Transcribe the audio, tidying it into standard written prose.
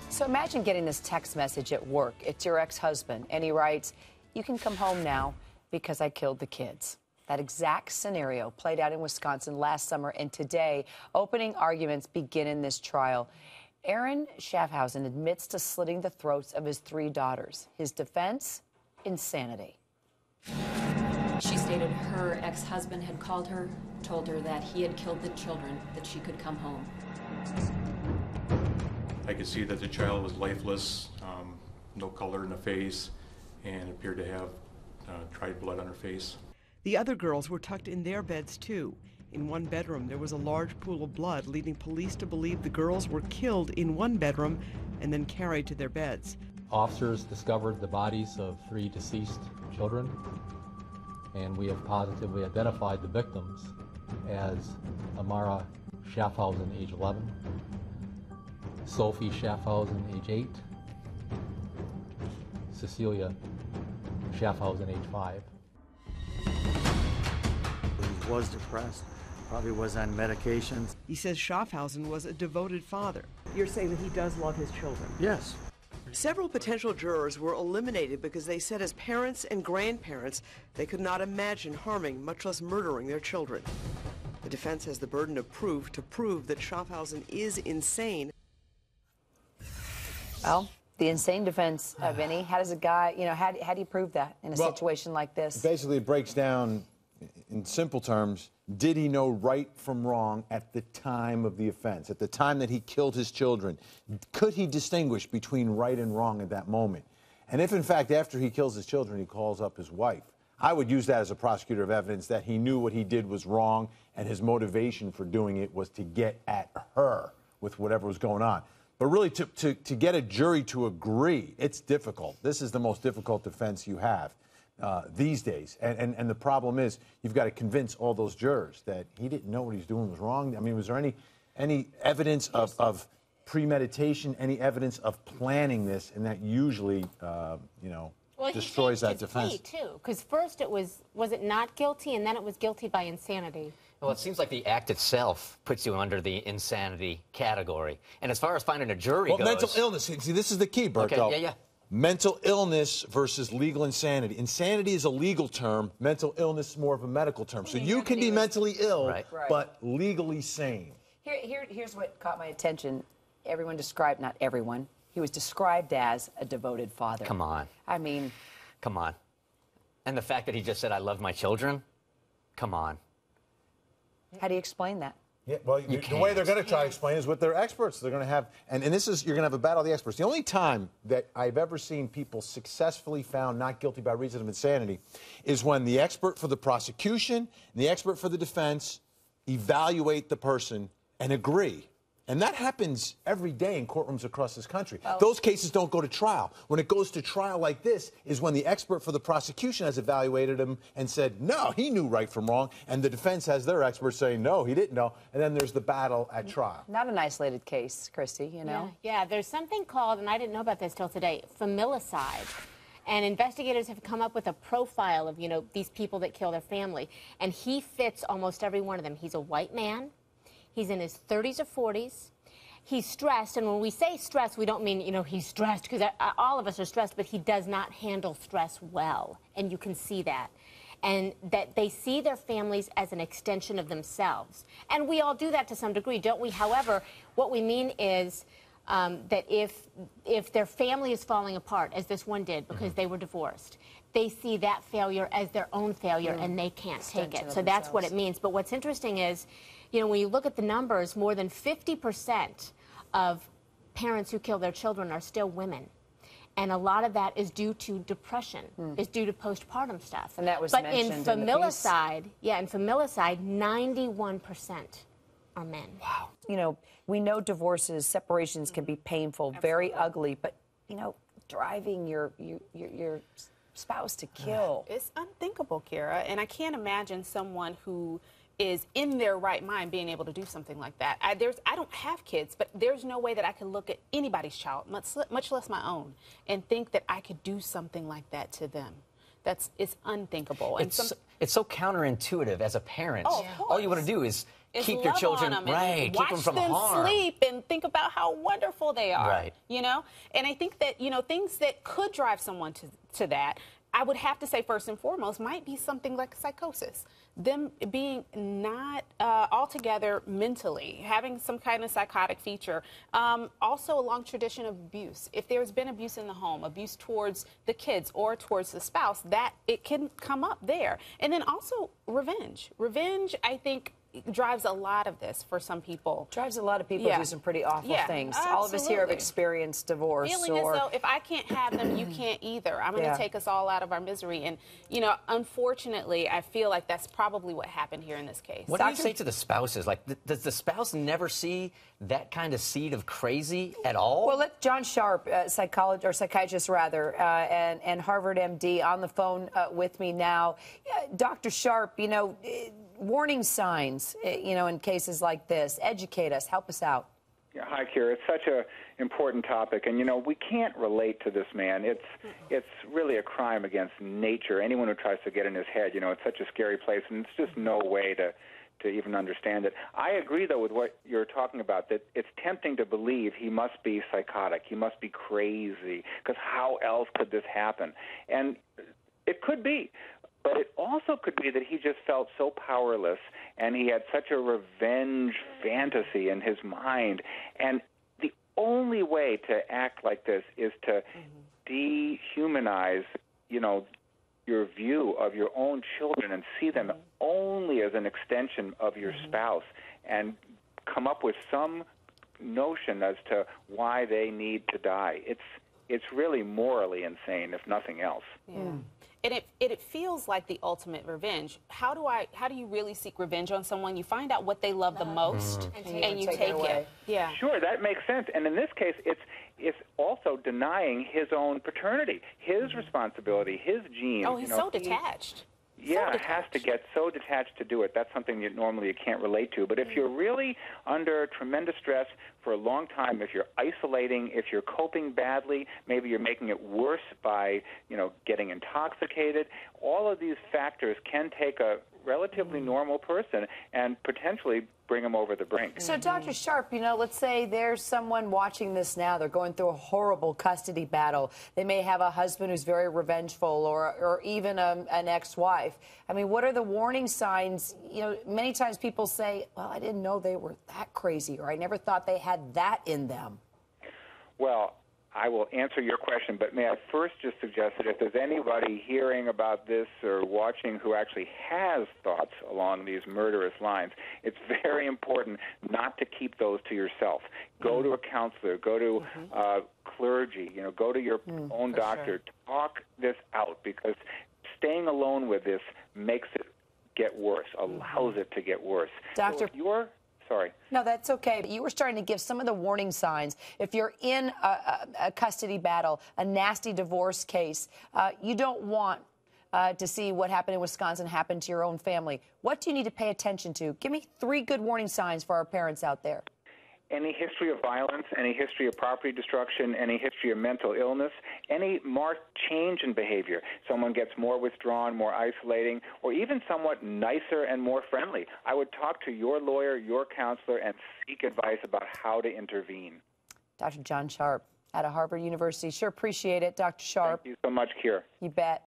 So imagine getting this text message at work. It's your ex-husband, and he writes, "You can come home now because I killed the kids." That exact scenario played out in Wisconsin last summer, and today, opening arguments begin in this trial. Aaron Schaffhausen admits to slitting the throats of his 3 daughters. His defense? Insanity. She stated her ex-husband had called her, told her that he had killed the children, that she could come home. I could see that the child was lifeless, no color in the face, and appeared to have dried blood on her face. The other girls were tucked in their beds, too. In one bedroom, there was a large pool of blood, leading police to believe the girls were killed in one bedroom and then carried to their beds. Officers discovered the bodies of 3 deceased children, and we have positively identified the victims as Amara Schaffhausen, age 11, Sophie Schaffhausen, age 8, Cecilia Schaffhausen, age 5. He was depressed, probably was on medications. He says Schaffhausen was a devoted father. You're saying that he does love his children? Yes. Several potential jurors were eliminated because they said as parents and grandparents, they could not imagine harming, much less murdering their children. The defense has the burden of proof to prove that Schaffhausen is insane. Well, the insane defense, Vinny, how does a guy, how do you prove that in a situation like this? Basically, it breaks down in simple terms, did he know right from wrong at the time of the offense, at the time that he killed his children? Could he distinguish between right and wrong at that moment? And if, in fact, after he kills his children, he calls up his wife, I would use that as a prosecutor of evidence that he knew what he did was wrong and his motivation for doing it was to get at her with whatever was going on. But really, to get a jury to agree, it's difficult. This is the most difficult defense you have these days. And the problem is you've got to convince all those jurors that he didn't know what he was doing was wrong. I mean, was there any evidence of premeditation, any evidence of planning this? And that usually, destroys that defense. Too, because first it was it not guilty, and then it was guilty by insanity. Well, it seems like the act itself puts you under the insanity category. And as far as finding a jury goes... mental illness. See, this is the key, Berto. Okay, yeah. Mental illness versus legal insanity. Insanity is a legal term. Mental illness is more of a medical term. So you can be mentally ill, but legally sane. Here's what caught my attention. Everyone described, not everyone, he was described as a devoted father. Come on. I mean... Come on. And the fact that he just said, I love my children? Come on. How do you explain that? Yeah, well, the way they're going to try to explain is with their experts. They're going to have, and this is, you're going to have a battle of the experts. The only time that I've ever seen people successfully found not guilty by reason of insanity is when the expert for the prosecution and the expert for the defense evaluate the person and agree. And that happens every day in courtrooms across this country. Well, those cases don't go to trial. When it goes to trial like this is when the expert for the prosecution has evaluated him and said, no, he knew right from wrong, and the defense has their experts saying, no, he didn't know, and then there's the battle at trial. Not an isolated case, Christy, you know? Yeah, there's something called, and I didn't know about this till today, familicide. And investigators have come up with a profile of, these people that kill their family. And he fits almost every one of them. He's a white man. He's in his 30s or 40s. He's stressed, and when we say stressed, we don't mean, he's stressed, because all of us are stressed, but he does not handle stress well, and you can see that. And that they see their families as an extension of themselves. And we all do that to some degree, don't we? However, what we mean is that if their family is falling apart, as this one did, because they were divorced, they see that failure as their own failure, and they can't take it. So that's what it means. But what's interesting is, when you look at the numbers, more than 50% of parents who kill their children are still women. And a lot of that is due to depression, is due to postpartum stuff. And that was mentioned in familicide, in familicide, 91% are men. Wow. We know divorces, separations can be painful, very ugly, but, driving your spouse to kill. It's unthinkable, Kira, and I can't imagine someone who is in their right mind being able to do something like that. I don't have kids, but there's no way that I can look at anybody's child, much less my own, and think that I could do something like that to them. it's unthinkable. And It's so counterintuitive as a parent. Oh, all you want to do is keep your children right, keep them from harm. Watch them sleep and think about how wonderful they are. Right. You know, and I think that things that could drive someone to that, I would have to say first and foremost might be something like psychosis. Them being not altogether mentally, having some kind of psychotic feature. Also a long tradition of abuse. If there's been abuse in the home, abuse towards the kids or towards the spouse, that it can come up there. And then also revenge. Revenge, I think, drives a lot of this for some people. Drives a lot of people to do some pretty awful things. Absolutely. All of us here have experienced divorce. Feeling as though if I can't have them, you can't either. I'm going to take us all out of our misery. And, unfortunately, I feel like that's probably what happened here in this case. What do you say to the spouses? Like, does the spouse never see that kind of seed of crazy at all? Well, let John Sharp, psychiatrist rather, and Harvard MD on the phone with me now. Dr. Sharp, warning signs, in cases like this. Educate us. Help us out. Yeah, hi, Kira. It's such an important topic, and we can't relate to this man. It's really a crime against nature. Anyone who tries to get in his head, it's such a scary place, and it's just no way to even understand it. I agree, though, with what you're talking about, that it's tempting to believe he must be psychotic, he must be crazy, because how else could this happen? And it could be. But it also could be that he just felt so powerless and he had such a revenge fantasy in his mind. And the only way to act like this is to dehumanize, your view of your own children and see them only as an extension of your spouse and come up with some notion as to why they need to die. It's really morally insane, if nothing else. Yeah. And it feels like the ultimate revenge. How do you really seek revenge on someone? You find out what they love the most, and you take it. Yeah. Sure, that makes sense. And in this case, it's also denying his own paternity, his responsibility, his genes. Oh, he's so detached. Yeah, it has to get so detached to do it. That's something you normally can't relate to. But if you're really under tremendous stress for a long time, if you're isolating, if you're coping badly, maybe you're making it worse by, getting intoxicated, all of these factors can take a relatively normal person and potentially bring them over the brink. So, Dr. Sharp, let's say there's someone watching this now. They're going through a horrible custody battle. They may have a husband who's very revengeful or even an ex-wife. I mean, what are the warning signs? Many times people say, well, I didn't know they were that crazy, or I never thought they had that in them. Well, I will answer your question, but may I first just suggest that if there's anybody hearing about this or watching who actually has thoughts along these murderous lines, it's very important not to keep those to yourself. Go to a counselor, go to clergy, go to your own doctor. Talk this out, because staying alone with this makes it get worse, allows it to get worse. Doctor, so if you're Sorry. No, that's okay. You were starting to give some of the warning signs. If you're in a custody battle, a nasty divorce case, you don't want to see what happened in Wisconsin happen to your own family. What do you need to pay attention to? Give me 3 good warning signs for our parents out there. Any history of violence, any history of property destruction, any history of mental illness, any marked change in behavior. Someone gets more withdrawn, more isolating, or even somewhat nicer and more friendly. I would talk to your lawyer, your counselor, and seek advice about how to intervene. Dr. John Sharp out of Harvard University. Sure appreciate it, Dr. Sharp. Thank you so much, Keira. You bet.